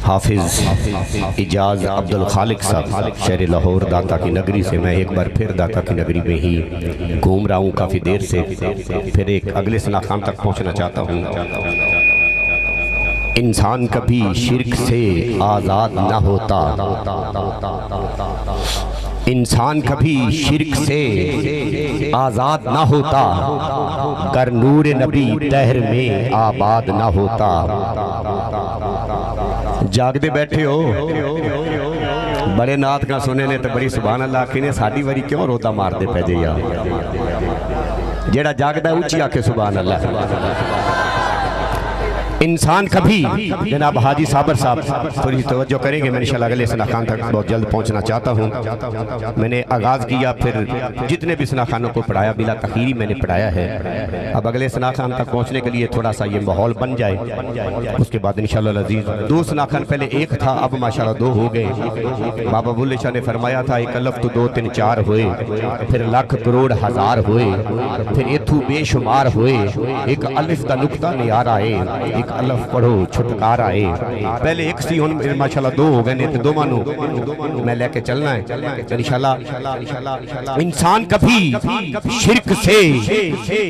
حافظ اجاز عبد الخالق صاحب شہر لاہور داتا کی نگری سے میں ایک بار پھر داتا کی نگری میں ہی گھوم رہا ہوں کافی دیر سے، پھر ایک اگلے سناخان تک پہنچنا چاہتا ہوں۔ انسان کبھی شرک سے آزاد نہ ہوتا، انسان کبھی شرک سے آزاد نہ ہوتا، گر نور نبی دہر میں آباد نہ ہوتا۔ جاگ دے بیٹھے ہو بڑے نات کا سنے نے تو بڑی سبحان اللہ کی نے ساڑھی وری کیوں روتا مار دے پہ جے یا جیڑا جاگ دا اچھی آکے سبحان اللہ۔ انسان کبھی جناب حاجی صابر صاحب تھوڑی توجہ کریں گے، میں انشاءاللہ اگلے سناخان تک بہت جلد پہنچنا چاہتا ہوں۔ میں نے آغاز کیا، پھر جتنے بھی سناخانوں کو پڑھایا بلا تخیری میں نے پڑھایا ہے، اب اگلے سناخان تک پہنچنے کے لیے تھوڑا سا یہ ماحول بن جائے، اس کے بعد انشاءاللہ العزیز دو سناخان پہلے ایک تھا، اب ماشاءاللہ دو ہو گئے۔ بابا بلے شاہ نے فرمایا تھا ایک الف تو دو تین چار ہوئے، پھر لاکھ کروڑ ہزار ہوئے، پھر ایتھو بے شمار ہوئے، ایک الف دا نکتہ نیار آئے، ایک الف پڑھو چھٹکار آئے۔ پہلے ایک سی ہون ماشاءاللہ دو ہو گئے نے تو دو مانو میں لے کے چلنا ہے انشاءاللہ۔ انسان کبھی شرک سے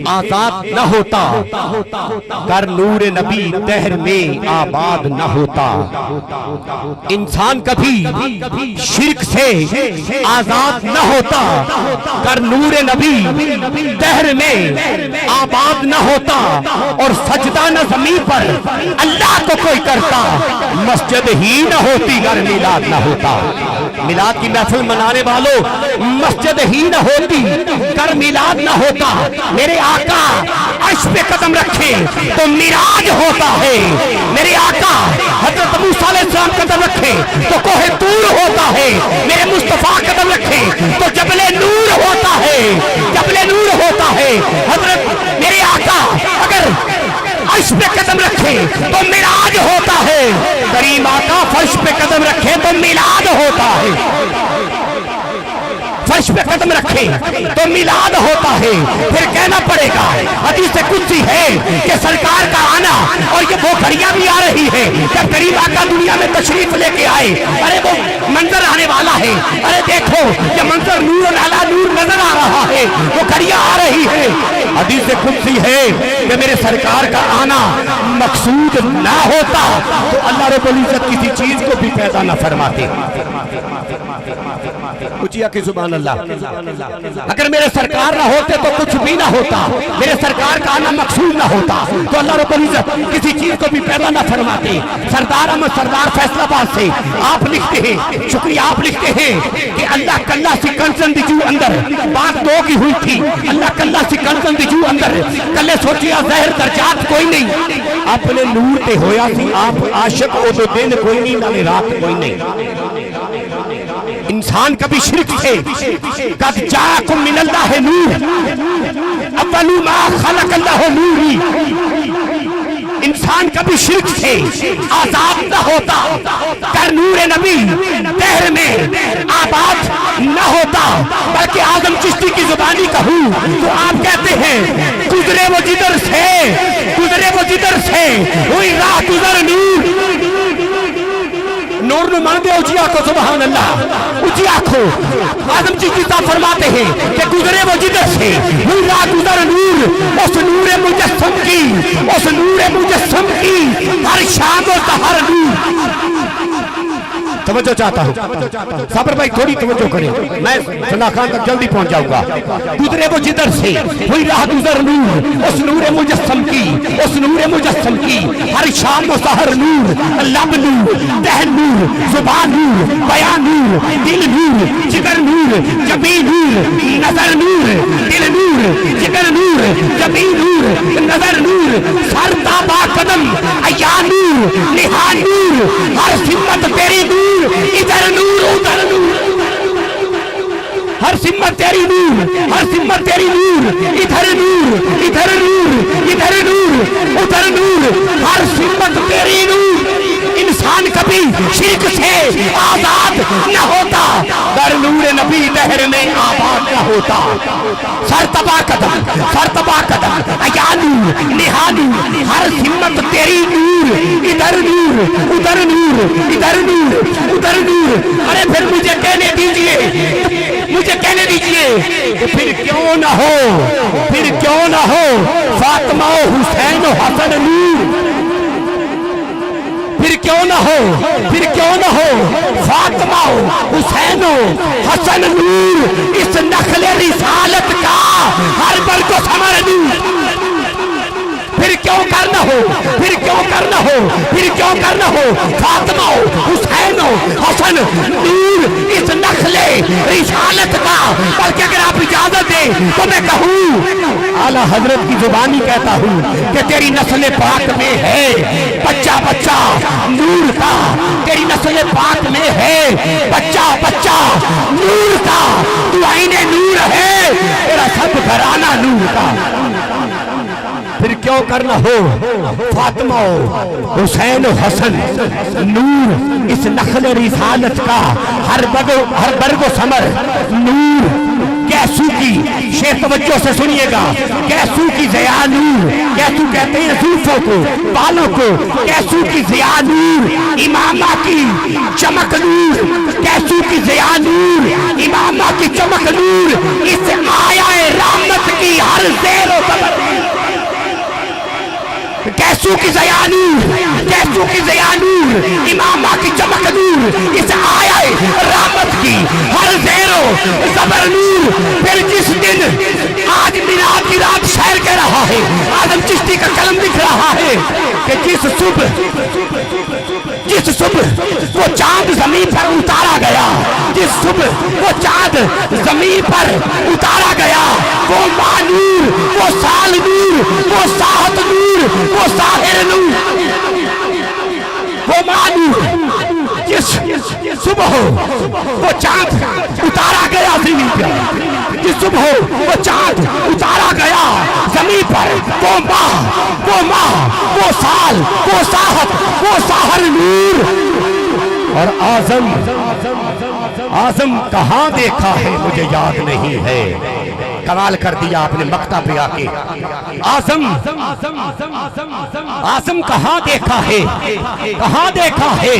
آزاد نہ ہوتا، گر نور نبی دہر میں آباد نہ ہوتا۔ انسان کبھی شرک سے آزاد نہ ہوتا، گر نور نبی دہر میں آباد نہ ہوتا۔ اور سجدہ نہ زمین پر اللہ کو کوئی کرتا، مسجد ہی نہ ہوتی گر میلاد نہ ہوتا۔ میلاد کی محفل منانے والوں مسجد ہی نہ ہوتی گر میلاد نہ ہوتا۔ میرے آقا عرش پہ قدم رکھے تو معراج ہوتا ہے، میرے آقا حضرت موسیٰ علیہ السلام قدم رکھے تو کوہ طور ہوتا ہے، میرے مصطفیٰ قدم رکھے تو جبل نور ہوتا ہے، جبل نور ہوتا ہے۔ حضرت میرے آقا اگر عرش پہ قدم رکھے تو معراج ہوتا ہے، کریم آقا فرش پہ قدم رکھے تو میلاد ہوتا ہے، فرش پہ قدم رکھے تو میلاد ہوتا ہے۔ پھر کہنا پڑے گا حدیث قدسی ہے کہ سرکار کا آنا، اور یہ وہ گھڑیاں بھی آ رہی ہے جب کریم آقا دنیا میں تشریف لے کے آئے، ارے وہ منظر آنے والا ہے، ارے دیکھو یہ منظر نور علی نور نظر آ رہا ہے، وہ گھڑیاں آ رہی ہے۔ حدیث قدسی ہے کہ میرے سرکار کا آنا مقصود نہ ہوتا تو اللہ رب العزت کسی چیز کو بھی پیدا نہ فرماتے۔ اچھیا کی سبحان اللہ۔ اگر میرے سرکار نہ ہوتے تو کچھ بھی نہ ہوتا، میرے سرکار کا آنا مقصود نہ ہوتا تو اللہ رب العزت کسی چیز کو بھی پیدا نہ فرماتے۔ سردار احمد سردار فیصل آباد سے آپ لکھتے ہیں، شکریہ آپ لکھتے ہیں کہ اللہ کلہ سی کنسن دیجو اندر بات دو کی ہوئی تھی، اللہ کلہ سی کنسن دیجو اندر کلے سوچیا زہر درجات کوئی نہیں، اپنے نور تے ہویا سی آپ عاشق او تو دن کوئی نہیں نالے رات کوئی نہیں۔ انسان کبھی شرک سے قد جاءکم من اللہ نور اول ما خلق اللہ نوری، انسان کبھی شرک سے آزاد نہ ہوتا، گر نور نبی دہر میں آباد نہ ہوتا۔ بلکہ اعظم چشتی کی زبانی کہوں تو آپ کہتے ہیں گزرے وہ جدھر سے، گزرے وہ جدھر سے ہوئی راہ گزر نور، نور نے مان دے اچھی آنکھو سبحان اللہ، اچھی آنکھو آدم چیز جیتا فرماتے ہیں کہ گزرے وہ جدر سے ہوئی راہ گزر نور، اس نور مجسم کی، اس نور مجسم کی ہر شام و سحر نور۔ توجہ چاہتا ہوں صابر بھائی تھوڑی توجہ کریں، میں سناخان تک جلدی پہنچ جاؤں گا۔ گزرے وہ جدر سے ہوئی راہ گزر نور، اس نور مجسم کی، اس نور مجسم کی ہر شام و سحر نور، لب نور، دہن نور، زبان نور، بیان نور، دل نور، جگر نور، جبی نور، نظر نور، دل نور، جگر نور، جبی نور، نظر نور، سر تابا قدم ایا نور، نہا نور، ہر سمت تیری نور، ادھر نور ادھر نور، ہر سمت تیری نور، ہر سمت تیری نور، ادھر نور ادھر نور، ادھر نور ادھر نور، ہر سمت تیری نور۔ انسان کبھی شرک سے آزاد نہ ہوتا، در نور نبی دہر میں آباد نہ ہوتا۔ سر تبا قدم ایا نور نہا نور، ہر ہمت تیری نور، ادھر نور ادھر نور ادھر نور ادھر نور۔ ارے پھر مجھے کہنے دیجئے، مجھے کہنے دیجئے کہ پھر کیوں نہ ہو، پھر کیوں نہ ہو فاطمہ و حسین و حسن نور، پھر کیوں نہ ہو، پھر کیوں نہ ہو فاطمہ و حسین و حسن نور، اس نخل رسالت کا ہر برگ و ثمر نور۔ پھر کیوں کرنا ہو، پھر کیوں کرنا ہو، پھر کیوں کرنا ہو فاطمہ و حسین و حسن نور، اس نخل رسالت کا۔ بلکہ اگر آپ اجازت دیں تو میں کہوں، اعلیٰ حضرت کی زبانی کہتا ہوں کہ تیری نسل پاک میں ہے بچہ بچہ نور کا، تیری نسل پاک میں ہے بچہ بچہ نور کا، تو عین نور ہے، تیرا سب گھرانہ نور کا۔ پھر کیوں کرنا ہو فاطمہ و حسین و حسن نور، اس نخل رسالت کا ہر برگ و ثمر نور۔ کیسو کی شیخ توجہ سے سنیے گا، کیسو کی ضیا نور، کیسو کہتے ہیں زلفوں کو بالوں کو، کیسو کی ضیا نور امامہ کی چمک نور، کیسو کی ضیا نور امامہ کی چمک نور، اس آیا رحمت کی ہر زیر و زبر۔ کیسو کی ضیا نور، کیسو کی ضیا نور امامہ کی چمک نور، اس آیا رحمت کی ہر زیر و زبر نور۔ پھر جس دن آج میلاد کی رات شعر کہہ رہا ہے، آدم چشتی کا کلم لکھ رہا ہے کہ جس صبح وہ چاند زمین پر اتارا گیا، جس صبح وہ چاند زمین پر اتارا گیا، وہ ماں نور، وہ سال نور، وہ ساحت نور، وہ ساحر نور، وہ ماں نور، جس صبح وہ چاند اتارا گیا زمین پر، جس صبح وہ چاند اتارا گیا زمین پر، وہ ماں، وہ سال، وہ ساحت، وہ ساحر نور۔ اور آزم کہاں دیکھا ہے مجھے یاد نہیں ہے، کمال کر دیا آپ نے مقطع پہ آ کے۔ آزم کہاں دیکھا ہے، کہاں دیکھا ہے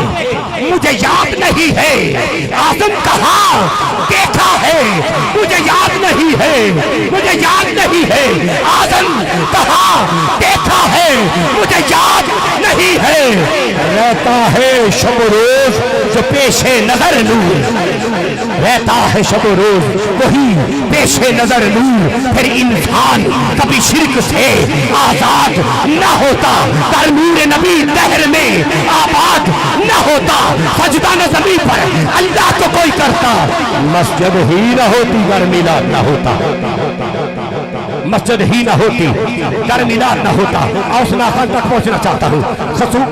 مجھے یاد نہیں ہے، آزم کہاں دیکھا ہے مجھے یاد نہیں ہے، مجھے یاد نہیں ہے، آزم کہاں دیکھا ہے مجھے یاد نہیں ہے۔ رہتا ہے شب و روز جو پیش نظر نور، رہتا ہے شب و روز وہی پیش نظر نور۔ پھر انسان کبھی شرک سے آزاد نہ ہوتا، در نور نبی دہر میں آباد نہ ہوتا، سجدہ نہ زمین پر اللہ کو کوئی کرتا، مسجد ہی نہ ہوتی گر میلاد نہ ہوتا، مسجد ہی نہ ہوتی گر میلاد نہ ہوتا۔ اوسنا خان تک پہنچنا چاہتا ہوں،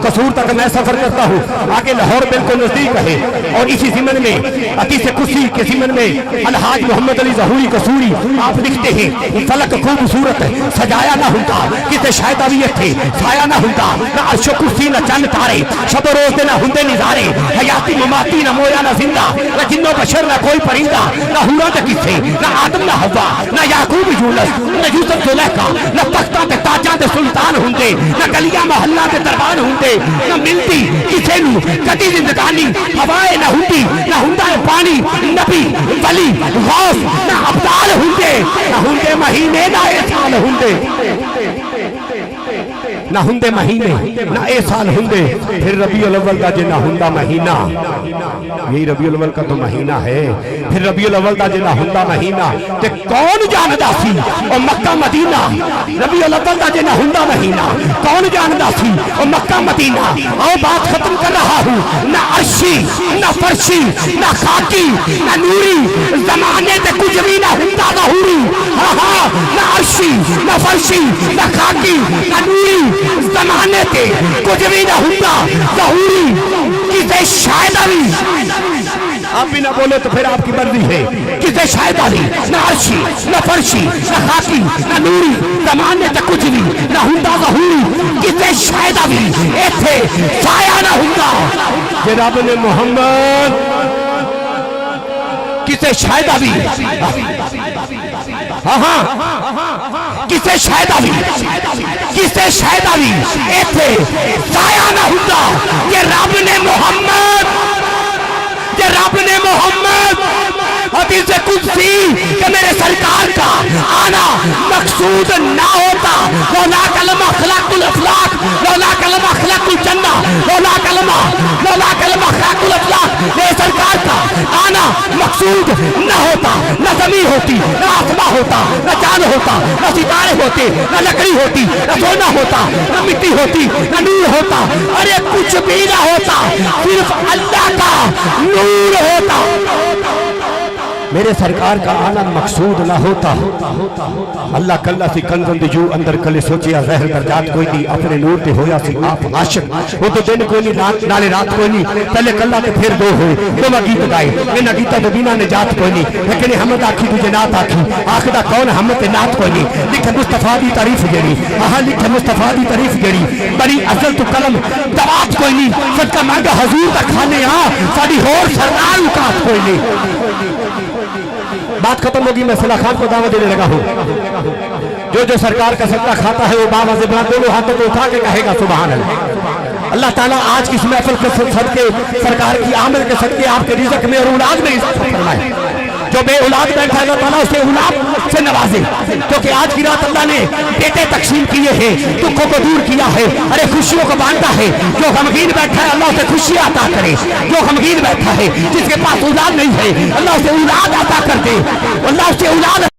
قصور تک میں سفر کرتا ہوں، آگے لاہور بالکل نزدیک ہے، اور اسی ضمن میں حدیث قدسی کے ضمن میں الحاج محمد علی ظہوری قصوری آپ لکھتے ہیں، فلک خوبصورت سجایا نہ ہوتا، کسی شائداویت تھے سایہ نہ ہوتا، نہ عرش و کرسی نہ چند تارے، شب و روز نہ ہندے نظارے، حیاتی مماتی نہ مویا نہ زندہ، نہ جن و بشر نہ کوئی پرندہ، نہ حورا نہ کسے، نہ آدم نہ حوا، نہ یعقوب یونس، نہ یوسف زلیخا، نہ تختاں تے تاجاں تے سلطان ہوندے، نہ گلیاں محلہ تے دربان ہوندے، نہ ملتی کسے نو کدی زندگانی ہوائے نہ ہوندی، نہ ہوندا ہے پانی نبی ولی غوث، نہ ابدال ہوندے، نہ ہوندے مہینے نہ احسان ہوندے، نہ ہندے مہینے نہ اے سال ہندے۔ پھر ربیع الاول کا جنہ ہندہ مہینہ، یہی ربیع الاول کا تو مہینہ ہے، پھر ربیع الاول کا جنہ ہندہ مہینہ تے کون جاندہ سی اور مکہ مدینہ، ربیع الاول کا جنہ ہندہ مہینہ کون جاندہ سی اور مکہ مدینہ۔ اور بات ختم کر رہا ہوں، نہ عرشی نہ فرشی نہ خاکی نہ نوری، زمانے تے کچھ بھی نہ ہندہ ظہوری، نہ عرشی نہ فرشی نہ خاکی نہ نوری، زمانے تے کچھ بھی نہ ہوتا ظہوری، کسے شاید علی، آپ بھی نہ بولے تو پھر آپ کی مرضی ہے، کسے شاید علی، نہ عرشی نہ فرشی نہ خاکی نہ نوری، زمانے تے کچھ بھی نہ ہوتا ظہوری، کسے شاید علی، ایتھے سایہ نہ ہوتا جناب نے محمد، کسے شاید علی، کسے شہداوی ایتھے ضائع نہ ہوتا کہ رب نے محمد حدیث قدسی کہ میرے سرکار کا آنا مقصود نہ ہوتا لولا کلمہ خلقت الافلاق لولا کلمہ خلقت الجنہ لولا کلمہ خلقت الافلاق میرے سرکار کا آنا مقصود نہ ہوتا نہ زمین ہوتی نہ آسمان ہوتا نہ چاند ہوتا نہ ستارے ہوتے نہ لکڑی ہوتی نہ سونا ہوتا نہ مٹی ہوتی نہ نور ہوتا ارے کچھ بھی نہ ہوتا صرف اللہ کا نور ہوتا میرے سرکار کا آنا مقصود نہ ہوتا اللہ کلہ سی کنزن دی جو اندر کلے سوچیا زہر درجات کوئی نہیں اپنے نور تے ہویا سی آپ عاشق وہ تو دن کوئی نہیں نالے رات کوئی نہیں پہلے کلہ تے پھر دو ہوئے دو گیت گائے میں گیتا دبینہ نجات کوئی نہیں لیکن حمد آکھی تجھے نات آکھی آخدہ کون حمد نات کوئی نہیں لکھ مصطفیٰ دی تعریف جڑی لکھ مصطفیٰ دی تعریف جڑی بڑی افضل تو قلم دوات کوئی نہیں صدقہ مانگا حضور تک کھانے ساڑی ہور سرنال اکات کوئی نہیں بات ختم ہوگی میں صلاح خان کو دعوت دینے لگا ہوں جو سرکار کا صدقہ کھاتا ہے وہ بابا سے بنا دونوں ہاتھوں کو اٹھا کے کہے گا سبحان اللہ اللہ تعالیٰ آج کی اس محفل کے صدقے سرکار کی آمد کے صدقے آپ کے رزق میں اور اولاد میں اضافہ فرمائے جو بے اولاد بیٹھا ہے اللہ تعالیٰ اسے اولاد سے نوازے کیونکہ آج کی رات اللہ نے بیٹے تقسیم کیے ہیں دکھوں کو دور کیا ہے ارے خوشیوں کو بانٹا ہے جو غمگین بیٹھا ہے اللہ اسے خوشی عطا کرے جو غمگین بیٹھا ہے جس کے پاس اولاد نہیں ہے اللہ اسے اولاد عطا کر دے اللہ اسے اولاد